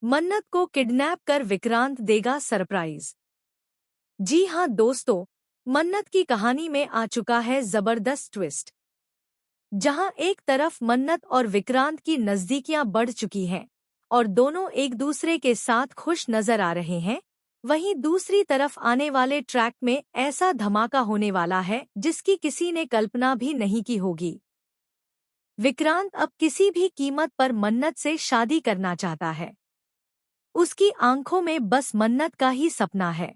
मन्नत को किडनैप कर विक्रांत देगा सरप्राइज। जी हां दोस्तों, मन्नत की कहानी में आ चुका है जबरदस्त ट्विस्ट। जहां एक तरफ मन्नत और विक्रांत की नजदीकियां बढ़ चुकी हैं और दोनों एक दूसरे के साथ खुश नजर आ रहे हैं, वहीं दूसरी तरफ आने वाले ट्रैक में ऐसा धमाका होने वाला है जिसकी किसी ने कल्पना भी नहीं की होगी। विक्रांत अब किसी भी कीमत पर मन्नत से शादी करना चाहता है। उसकी आंखों में बस मन्नत का ही सपना है।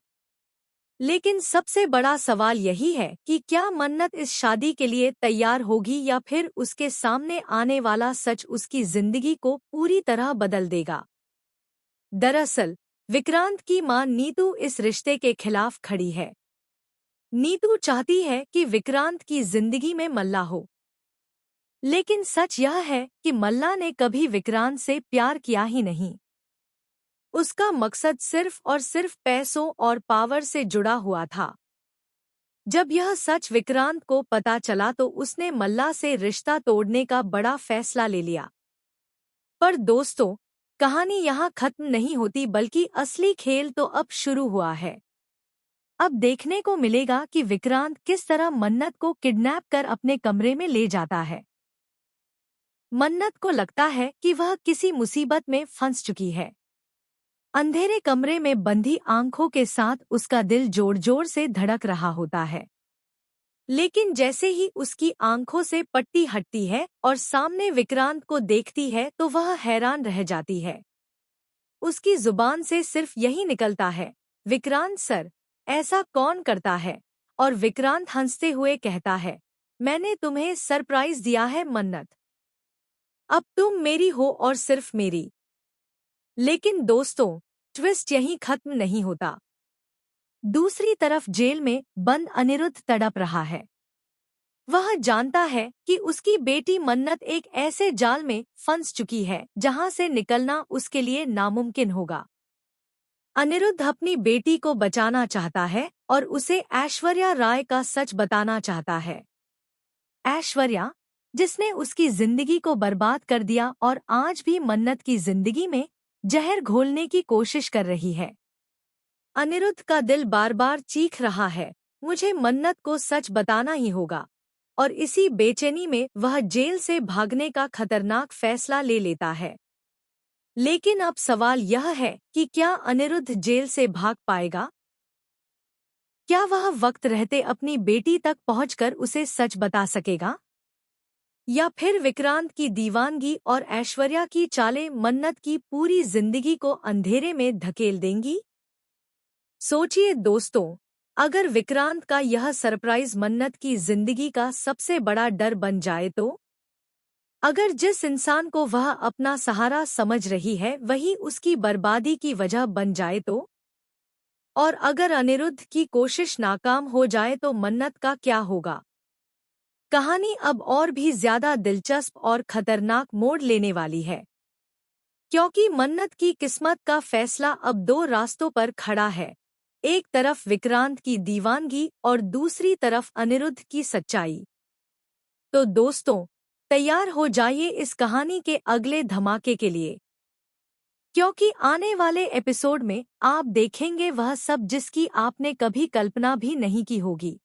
लेकिन सबसे बड़ा सवाल यही है कि क्या मन्नत इस शादी के लिए तैयार होगी या फिर उसके सामने आने वाला सच उसकी जिंदगी को पूरी तरह बदल देगा। दरअसल विक्रांत की मां नीतू इस रिश्ते के खिलाफ खड़ी है। नीतू चाहती है कि विक्रांत की जिंदगी में मल्ला हो। लेकिन सच यह है कि मल्ला ने कभी विक्रांत से प्यार किया ही नहीं। उसका मकसद सिर्फ और सिर्फ पैसों और पावर से जुड़ा हुआ था। जब यह सच विक्रांत को पता चला तो उसने मल्ला से रिश्ता तोड़ने का बड़ा फैसला ले लिया। पर दोस्तों, कहानी यहाँ खत्म नहीं होती बल्कि असली खेल तो अब शुरू हुआ है। अब देखने को मिलेगा कि विक्रांत किस तरह मन्नत को किडनैप कर अपने कमरे में ले जाता है। मन्नत को लगता है कि वह किसी मुसीबत में फंस चुकी है। अंधेरे कमरे में बंधी आंखों के साथ उसका दिल जोर जोर से धड़क रहा होता है। लेकिन जैसे ही उसकी आंखों से पट्टी हटती है और सामने विक्रांत को देखती है तो वह हैरान रह जाती है। उसकी जुबान से सिर्फ यही निकलता है, विक्रांत सर, ऐसा कौन करता है? और विक्रांत हंसते हुए कहता है, मैंने तुम्हें सरप्राइज दिया है मन्नत। अब तुम मेरी हो और सिर्फ मेरी। लेकिन दोस्तों, ट्विस्ट यहीं खत्म नहीं होता। दूसरी तरफ जेल में बंद अनिरुद्ध तड़प रहा है। वह जानता है कि उसकी बेटी मन्नत एक ऐसे जाल में फंस चुकी है जहां से निकलना उसके लिए नामुमकिन होगा। अनिरुद्ध अपनी बेटी को बचाना चाहता है और उसे ऐश्वर्या राय का सच बताना चाहता है। ऐश्वर्या, जिसने उसकी जिंदगी को बर्बाद कर दिया और आज भी मन्नत की जिंदगी में जहर घोलने की कोशिश कर रही है। अनिरुद्ध का दिल बार बार चीख रहा है, मुझे मन्नत को सच बताना ही होगा। और इसी बेचैनी में वह जेल से भागने का खतरनाक फैसला ले लेता है। लेकिन अब सवाल यह है कि क्या अनिरुद्ध जेल से भाग पाएगा? क्या वह वक्त रहते अपनी बेटी तक पहुंचकर उसे सच बता सकेगा? या फिर विक्रांत की दीवानगी और ऐश्वर्या की चालें मन्नत की पूरी जिंदगी को अंधेरे में धकेल देंगी? सोचिए दोस्तों, अगर विक्रांत का यह सरप्राइज मन्नत की जिंदगी का सबसे बड़ा डर बन जाए तो? अगर जिस इंसान को वह अपना सहारा समझ रही है वही उसकी बर्बादी की वजह बन जाए तो? और अगर अनिरुद्ध की कोशिश नाकाम हो जाए तो मन्नत का क्या होगा? कहानी अब और भी ज्यादा दिलचस्प और खतरनाक मोड़ लेने वाली है, क्योंकि मन्नत की किस्मत का फैसला अब दो रास्तों पर खड़ा है। एक तरफ विक्रांत की दीवानगी और दूसरी तरफ अनिरुद्ध की सच्चाई। तो दोस्तों, तैयार हो जाइए इस कहानी के अगले धमाके के लिए, क्योंकि आने वाले एपिसोड में आप देखेंगे वह सब जिसकी आपने कभी कल्पना भी नहीं की होगी।